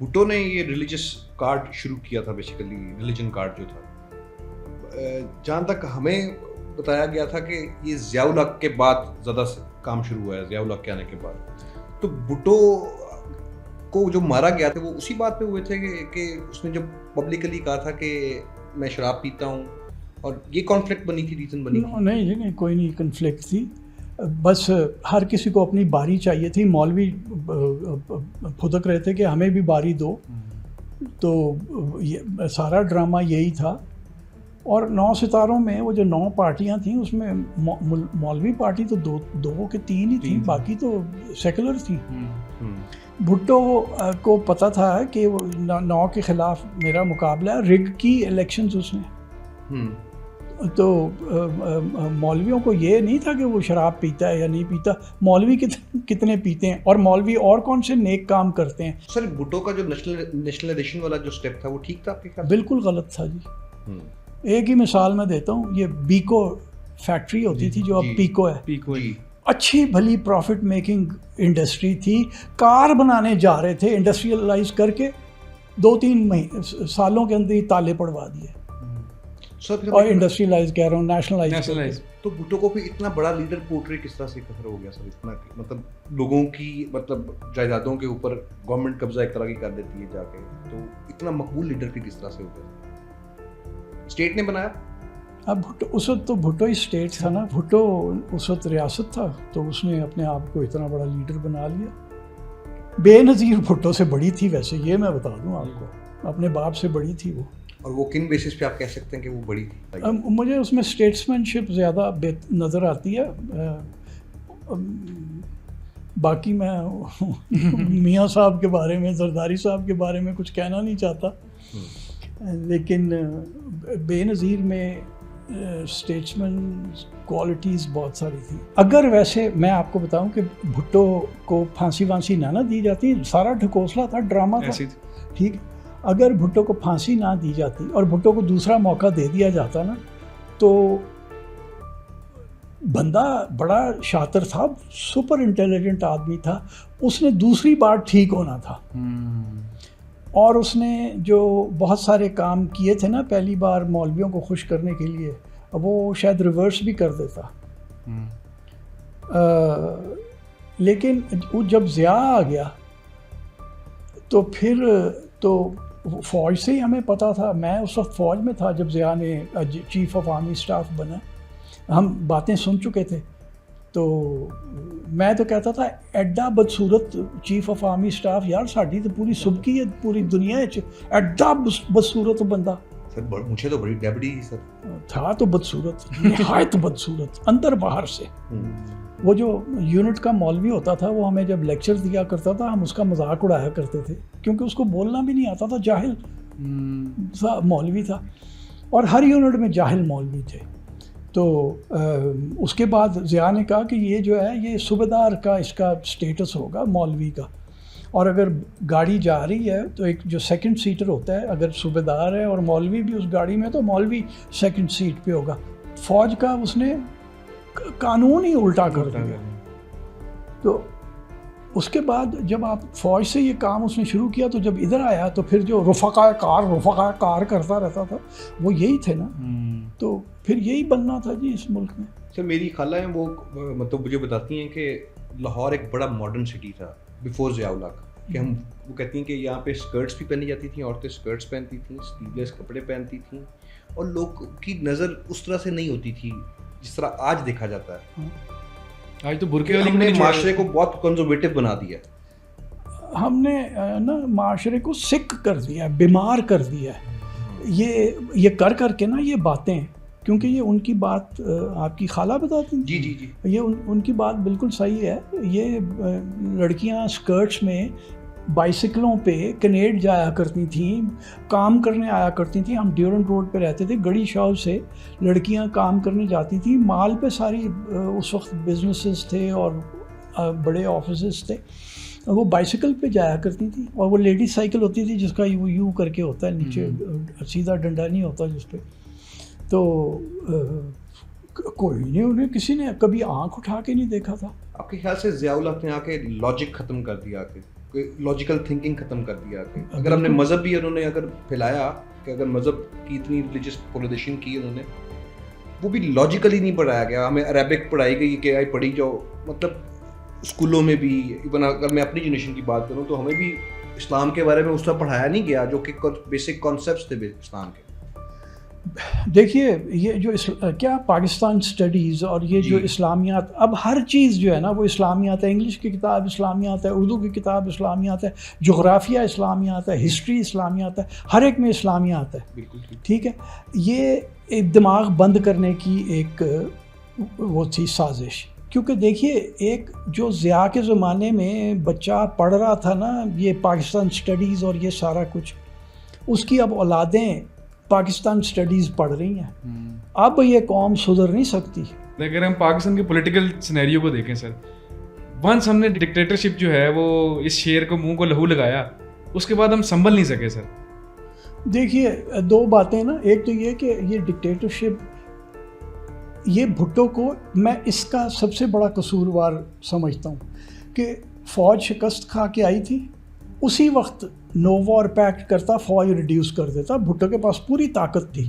بھٹو نے یہ religious card شروع کیا تھا، بیسیکلی ریلیجن کارڈ جو تھا، جہاں تک ہمیں بتایا گیا تھا کہ یہ ضیاء الحق کے بعد زیادہ کام شروع ہوا ہے، ضیاء الحق کے آنے کے بعد. تو بھٹو کو جو مارا گیا تھا وہ اسی بات پہ ہوئے تھے کہ اس نے جب پبلکلی کہا تھا کہ میں شراب پیتا ہوں، اور یہ کانفلکٹ بنی تھی، ریزن بنی تھی؟ نہیں، کوئی نہیں کنفلکٹ تھی، بس ہر کسی کو اپنی باری چاہیے تھی. مولوی پھدک رہے تھے کہ ہمیں بھی باری دو، تو سارا ڈرامہ یہی تھا. اور 9 ستاروں میں وہ جو 9 پارٹیاں تھیں اس میں مولوی پارٹی تو دو کہ 3 ہی تھیں، باقی تو سیکولر تھیں. بھٹو کو پتہ تھا کہ 9 کے خلاف میرا مقابلہ ہے، رگ کی الیکشنز اس نے. تو مولویوں کو یہ نہیں تھا کہ وہ شراب پیتا ہے یا نہیں پیتا، مولوی کتنے پیتے ہیں اور مولوی اور کون سے نیک کام کرتے ہیں. سر بھٹو کا جو نیشنلائزیشن والا جو سٹیپ تھا وہ ٹھیک تھا آپ کے خیال؟ بالکل غلط تھا جی. ایک ہی مثال میں دیتا ہوں، یہ بیکو فیکٹری ہوتی تھی جو اب پیکو ہے، اچھی بھلی پروفٹ میکنگ انڈسٹری تھی. کار بنانے جا رہے تھے، انڈسٹریلائز کر کے 2-3 سالوں کے اندر ہی تالے پڑوا دیے. اور انڈسٹریلائز کہہ رہا ہوں، نیشنلائز. تو بھٹو کو پھر اتنا بڑا لیڈر پورٹری کس طرح سے کفر ہو گیا سر؟ اتنا مطلب لوگوں کی جائیدادوں کے اوپر گورنمنٹ قبضہ ایک طرح کی کر دیتی ہے جا کے، تو اتنا مقبول لیڈر کی کس طرح سے ہو گیا؟ اسٹیٹ نے بنایا؟ اب بھٹو اس وقت تو بھٹو ہی اسٹیٹ تھا نا، بھٹو اس وقت ریاست تھا، تو اس نے اپنے آپ کو اتنا بڑا لیڈر بنا لیا. بے نظیر بھٹو سے بڑی تھی ویسے، یہ میں بتا دوں آپ کو، اپنے باپ سے بڑی تھی وہ. اور وہ کن بیسس پہ آپ کہہ سکتے ہیں کہ وہ بڑی تھی؟ مجھے اس میں اسٹیٹسمین شپ زیادہ نظر آتی ہے. باقی میں میاں صاحب کے بارے میں، زرداری صاحب کے بارے میں کچھ کہنا نہیں چاہتا، لیکن بے نظیر میں اسٹیٹسمین کوالٹیز بہت ساری تھیں. اگر ویسے میں آپ کو بتاؤں کہ بھٹو کو پھانسی وانسی نہ دی جاتی، سارا ڈھکوسلا تھا، ڈرامہ تھا، ٹھیک. اگر بھٹو کو پھانسی نہ دی جاتی اور بھٹو کو دوسرا موقع دے دیا جاتا نا، تو بندہ بڑا شاطر تھا، سپر انٹیلیجنٹ آدمی تھا، اس نے دوسری بار ٹھیک ہونا تھا. اور اس نے جو بہت سارے کام کیے تھے نا پہلی بار مولویوں کو خوش کرنے کے لیے، وہ شاید ریورس بھی کر دیتا. لیکن جب ضیاء آ گیا تو پھر تو فوج سے ہی ہمیں پتہ تھا، میں اس وقت فوج میں تھا جب ضیاء نے چیف آف آرمی اسٹاف بنا، ہم باتیں سن چکے تھے. تو میں تو کہتا تھا ایڈا بدصورت چیف آف آرمی اسٹاف، یار ساڈی تو پوری سبکی ہے پوری دنیا ایڈا بدصورت بندہ. سر مجھے تو بڑی ڈیبڈی سر تھا، تو بدصورت، نہایت بدصورت اندر باہر سے. وہ جو یونٹ کا مولوی ہوتا تھا، وہ ہمیں جب لیکچر دیا کرتا تھا ہم اس کا مذاق اڑایا کرتے تھے، کیونکہ اس کو بولنا بھی نہیں آتا تھا، جاہل مولوی تھا. اور ہر یونٹ میں جاہل مولوی تھے. تو اس کے بعد ضیاء نے کہا کہ یہ جو ہے یہ صوبیدار کا اس کا اسٹیٹس ہوگا مولوی کا، اور اگر گاڑی جا رہی ہے تو ایک جو سیکنڈ سیٹر ہوتا ہے، اگر صوبیدار ہے اور مولوی بھی اس گاڑی میں تو مولوی سیکنڈ سیٹ پہ ہوگا. فوج کا اس نے قانون ہی الٹا کر دیا. تو اس کے بعد جب آپ فوج سے یہ کام اس نے شروع کیا، تو جب ادھر آیا تو پھر جو رفقا کار کرتا رہتا تھا وہ یہی تھے نا. تو پھر یہی بننا تھا جی اس ملک میں. سر میری خالہ ہیں، وہ مطلب مجھے بتاتی ہیں کہ لاہور ایک بڑا ماڈرن سٹی تھا بیفور ضیاء الحق، کہ وہ کہتی ہیں کہ یہاں پہ اسکرٹس بھی پہنی جاتی تھیں، عورتیں اسکرٹس پہنتی تھیں، سلیو لیس کپڑے پہنتی تھیں، اور لوگ کی نظر اس طرح سے نہیں ہوتی تھی جس طرح آج دیکھا جاتا ہے. آج تو برقعے والی ہم نے معاشرے کو بہت کنزرویٹو بنا دیا. ہم نے نا معاشرے کو سک کر دیا، بیمار کر دیا. یہ کر کر کے نا یہ باتیں، کیونکہ یہ ان کی بات آپ کی خالہ بتاتی ہیں، جی، یہ ان کی بات بالکل صحیح ہے. یہ لڑکیاں اسکرٹس میں بائیسیکلوں پہ کنیڈ جایا کرتی تھیں، کام کرنے آیا کرتی تھیں. ہم ڈیورنٹ روڈ پہ رہتے تھے، گڑی شاؤ سے لڑکیاں کام کرنے جاتی تھیں. مال پہ ساری اس وقت بزنسز تھے اور بڑے آفیسز تھے. وہ بائیسیکل پہ جایا کرتی تھیں، اور وہ لیڈیز سائیکل ہوتی تھی جس کا یوں کر کے ہوتا ہے، نیچے سیدھا ڈنڈا نہیں ہوتا جس پہ. تو کوئی نہیں، انہیں کسی نے کبھی آنکھ اٹھا کے نہیں دیکھا تھا. آپ کے خیال سے ضیاء الحق نے آ کے لاجک ختم کر دیا کہ لاجیکل تھنکنگ ختم کر دیا کہ اگر ہم نے مذہب بھی انہوں نے اگر پھیلایا کہ اگر مذہب کی اتنی ریلیجیس پولائزیشن کی انہوں نے, وہ بھی لاجیکلی نہیں پڑھایا گیا. ہمیں عربک پڑھائی گئی کہ آئی پڑھی جاؤ, مطلب اسکولوں میں بھی ایون اگر میں اپنی جنریشن کی بات کروں تو ہمیں بھی اسلام کے بارے میں اس طرح پڑھایا نہیں گیا جو کہ بیسک کانسیپٹس تھے اسلام کے. دیکھیے یہ جو کیا پاکستان اسٹڈیز اور یہ جو اسلامیات, اب ہر چیز جو ہے نا وہ اسلامیات ہے. انگلش کی کتاب اسلامیات ہے, اردو کی کتاب اسلامیات ہے, جغرافیہ اسلامیات ہے, ہسٹری اسلامیات ہے, ہر ایک میں اسلامیات ہے. بالکل ٹھیک ہے, یہ ایک دماغ بند کرنے کی ایک وہ تھی سازش. کیونکہ دیکھیے ایک جو ضیاء کے زمانے میں بچہ پڑھ رہا تھا نا یہ پاکستان اسٹڈیز اور یہ سارا کچھ, اس کی اب اولادیں پاکستان اسٹڈیز پڑھ رہی ہیں. اب یہ قوم سدھر نہیں سکتی. اگر ہم پاکستان کے پولیٹیکل سینیریو کو دیکھیں سر, ونس ہم نے ڈکٹیٹرشپ جو ہے وہ اس شیر کو منہ کو لہو لگایا, اس کے بعد ہم سنبھل نہیں سکے سر. دیکھیے دو باتیں نا, ایک تو یہ کہ یہ ڈکٹیٹرشپ, یہ بھٹو کو میں اس کا سب سے بڑا قصوروار سمجھتا ہوں کہ فوج شکست کھا کے آئی تھی, اسی وقت نو وار پیکٹ کرتا, فوج ریڈیوس کر دیتا. بھٹو کے پاس پوری طاقت تھی,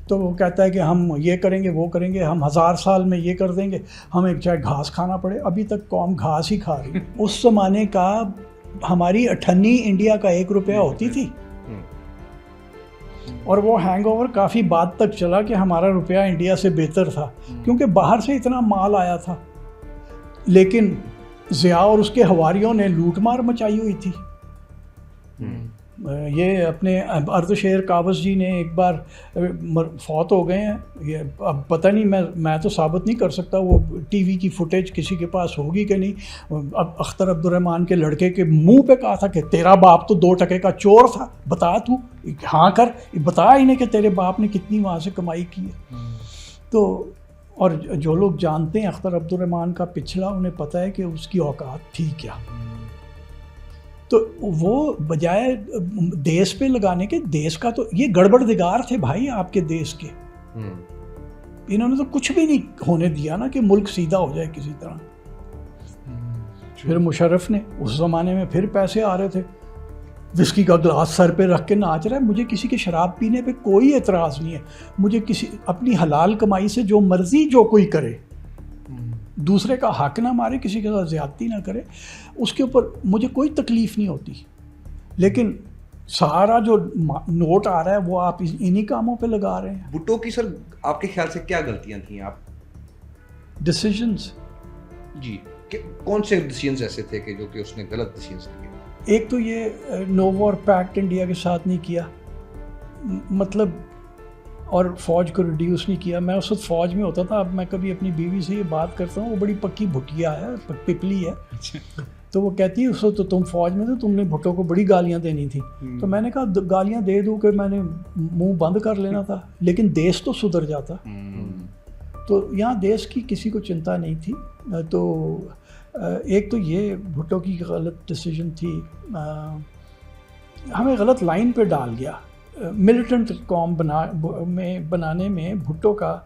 تو وہ کہتا ہے کہ ہم یہ کریں گے وہ کریں گے, ہم 1000 سال میں یہ کر دیں گے, ہمیں چاہے گھاس کھانا پڑے. ابھی تک قوم گھاس ہی کھا رہی. اس زمانے کا ہماری 98 انڈیا کا 1 روپیہ ہوتی تھی, اور وہ ہینگ اوور کافی بعد تک چلا کہ ہمارا روپیہ انڈیا سے بہتر تھا کیونکہ باہر سے اتنا مال آیا تھا. لیکن ضیاء اور اس کے حواریوں نے لوٹ مار مچائی ہوئی تھی. یہ اپنے اردشیر کاوس جی نے ایک بار فوت ہو گئے ہیں, یہ اب پتہ نہیں, میں تو ثابت نہیں کر سکتا, وہ ٹی وی کی فوٹیج کسی کے پاس ہوگی کہ نہیں. اب اختر عبد الرحمن کے لڑکے کے منہ پہ کہا تھا کہ تیرا باپ تو 2 ٹکے کا چور تھا, بتا تو ہاں کر, بتا انہیں کہ تیرے باپ نے کتنی وہاں سے کمائی کی ہے. تو اور جو لوگ جانتے ہیں اختر عبد الرحمن کا پچھلا, انہیں پتہ ہے کہ اس کی اوقات تھی کیا. تو وہ بجائے دیس پہ لگانے کے, دیس کا تو یہ گڑبڑ دگار تھے بھائی آپ کے دیس کے. انہوں نے تو کچھ بھی نہیں ہونے دیا نا کہ ملک سیدھا ہو جائے کسی طرح. پھر مشرف نے اس زمانے میں پھر پیسے آ رہے تھے, وسکی کا گلاس سر پہ رکھ کے ناچ رہا ہے. مجھے کسی کے شراب پینے پہ کوئی اعتراض نہیں ہے, مجھے کسی اپنی حلال کمائی سے جو مرضی جو کوئی کرے, دوسرے کا حق نہ مارے, کسی کے ساتھ زیادتی نہ کرے, اس کے اوپر مجھے کوئی تکلیف نہیں ہوتی. لیکن سارا جو نوٹ آ رہا ہے وہ آپ انہی کاموں پہ لگا رہے ہیں. بھٹو کی سر آپ کے خیال سے کیا غلطیاں تھیں آپ؟ ڈیسیجنز. جی, کہ کون سے ڈیسیجنز ایسے تھے کہ جو کہ اس نے غلط ڈیسیجنز لیے؟ ایک تو یہ نو وار پیکٹ انڈیا کے ساتھ نہیں کیا, مطلب, اور فوج کو ریڈیوس نہیں کیا. میں اس وقت فوج میں ہوتا تھا. اب میں کبھی اپنی بیوی سے یہ بات کرتا ہوں, وہ بڑی پکی بھٹیا ہے, پپلی ہے, تو وہ کہتی ہے اس وقت تو تم فوج میں تھے, تم نے بھٹو کو بڑی گالیاں دینی تھی. تو میں نے کہا گالیاں دے دوں کہ میں نے منہ بند کر لینا تھا, لیکن دیس تو سدھر جاتا. تو یہاں دیس کی کسی کو چنتا نہیں تھی. تو ایک تو یہ بھٹو کی غلط ڈیسیجن تھی, ہمیں غلط لائن پہ ڈال گیا. ملیٹنٹ قوم بنانے میں بھٹو کا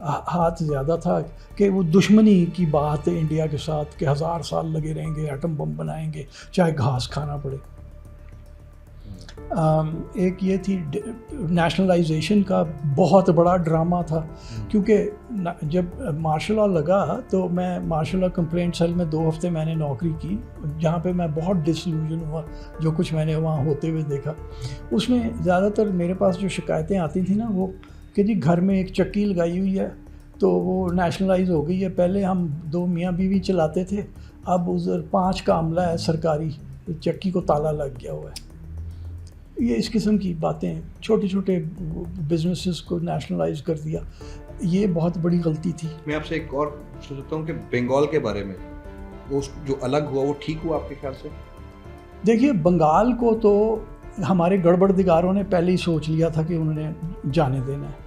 ہاتھ زیادہ تھا کہ وہ دشمنی کی بات انڈیا کے ساتھ کہ 1000 سال لگے رہیں گے, ایٹم بم بنائیں گے, چاہے گھاس کھانا پڑے. ایک یہ تھی نیشنلائزیشن کا بہت بڑا ڈرامہ تھا, کیونکہ جب مارشل لاء لگا تو میں مارشل لاء کمپلینٹ سیل میں 2 ہفتے میں نے نوکری کی, جہاں پہ میں بہت ڈسلوژن ہوا جو کچھ میں نے وہاں ہوتے ہوئے دیکھا. اس میں زیادہ تر میرے پاس جو شکایتیں آتی تھیں نا وہ کہ جی گھر میں ایک چکی لگائی ہوئی ہے تو وہ نیشنلائز ہو گئی ہے, پہلے ہم 2 میاں بیوی چلاتے تھے, اب ادھر 5 کا عملہ ہے سرکاری, چکی کو تالا لگ گیا ہوا ہے. یہ اس قسم کی باتیں, چھوٹے چھوٹے بزنسز کو نیشنلائز کر دیا, یہ بہت بڑی غلطی تھی. میں آپ سے ایک اور پوچھ سکتا ہوں کہ بنگال کے بارے میں, وہ جو الگ ہوا وہ ٹھیک ہوا آپ کے خیال سے؟ دیکھیے بنگال کو تو ہمارے گڑبڑ دگاروں نے پہلے ہی سوچ لیا تھا کہ انہوں نے جانے دینا ہے.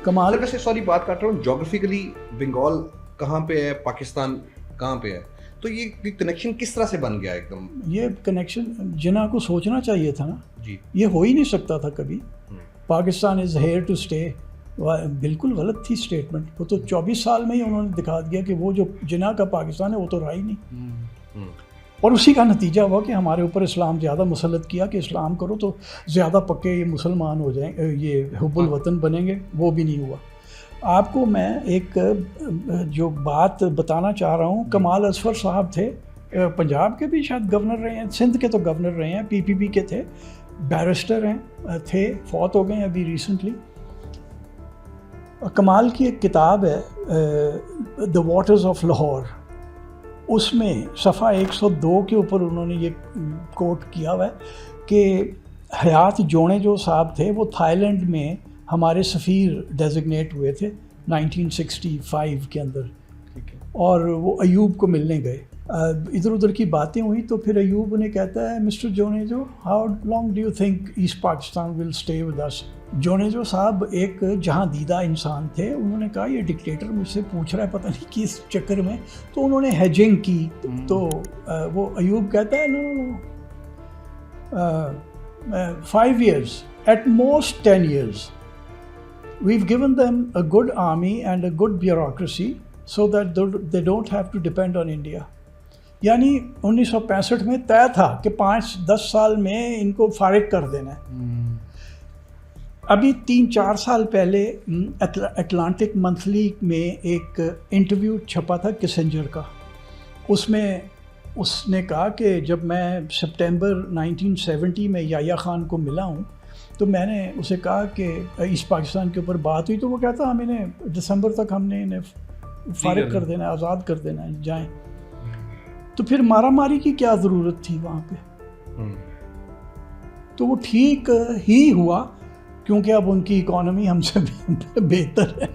کمال ویسے سوری بات کر رہا ہوں, جغرافیکلی بنگال کہاں پہ ہے, پاکستان کہاں پہ ہے, تو یہ کنیکشن کس طرح سے بن گیا ایک دم؟ یہ کنیکشن جناح کو سوچنا چاہیے تھا نا. جی, یہ ہو ہی نہیں سکتا تھا کبھی. Pakistan is here to stay, بالکل غلط تھی اسٹیٹمنٹ. وہ تو 24 سال میں ہی انہوں نے دکھا دیا کہ وہ جو جناح کا پاکستان ہے وہ تو رہا ہی نہیں. اور اسی کا نتیجہ ہوا کہ ہمارے اوپر اسلام زیادہ مسلط کیا کہ اسلام کرو تو زیادہ پکے یہ مسلمان ہو جائیں، یہ حب الوطن بنیں گے، وہ بھی نہیں ہوا۔ آپ کو میں ایک جو بات بتانا چاہ رہا ہوں، کمال اظفر صاحب تھے، پنجاب کے بھی شاید گورنر رہے ہیں، سندھ کے تو گورنر رہے ہیں، پی پی پی کے تھے، بیرسٹر ہیں، تھے، فوت ہو گئے ہیں ابھی ریسنٹلی۔ کمال کی ایک کتاب ہے دا واٹرز آف لاہور، اس میں صفحہ 102 کے اوپر انہوں نے یہ کوٹ کیا ہوا ہے کہ حیات جونے جو صاحب تھے وہ تھائی لینڈ میں ہمارے سفیر ڈیزگنیٹ ہوئے تھے 1965 کے اندر، اور وہ ایوب کو ملنے گئے، ادھر ادھر کی باتیں ہوئی تو پھر ایوب انہیں کہتا ہے Mr Junejo how long do you think East Pakistan will stay with us. Junejo صاحب ایک جہاں دیدہ انسان تھے، انہوں نے کہا یہ ڈکٹیٹر مجھ سے پوچھ رہا ہے پتہ نہیں کس چکر میں، تو انہوں نے ہیجنگ کی، تو وہ ایوب کہتا ہے نو 5 years at most 10 years we've given them a good army and a good bureaucracy so that they don't have to depend on India۔ یعنی 1965 میں طے تھا کہ 5-10 سال میں ان کو فارغ کر دینا ہے۔ ابھی 3-4 سال پہلے اٹلانٹک منتھلی میں ایک انٹرویو چھپا تھا کسنجر کا، اس میں اس نے کہا کہ جب میں سپٹمبر 1970 میں یحییٰ خان کو ملا ہوں تو میں نے اسے کہا کہ ایسٹ پاکستان کے اوپر بات ہوئی، تو وہ کہتا ہم انہیں دسمبر تک ہم نے انہیں فارغ کر دینا ہے، آزاد کر دینا ہے، جائیں۔ تو پھر مارا ماری کی کیا ضرورت تھی وہاں پہ؟ تو وہ ٹھیک ہی ہوا کیونکہ اب ان کی اکانومی ہم سے بہتر ہے۔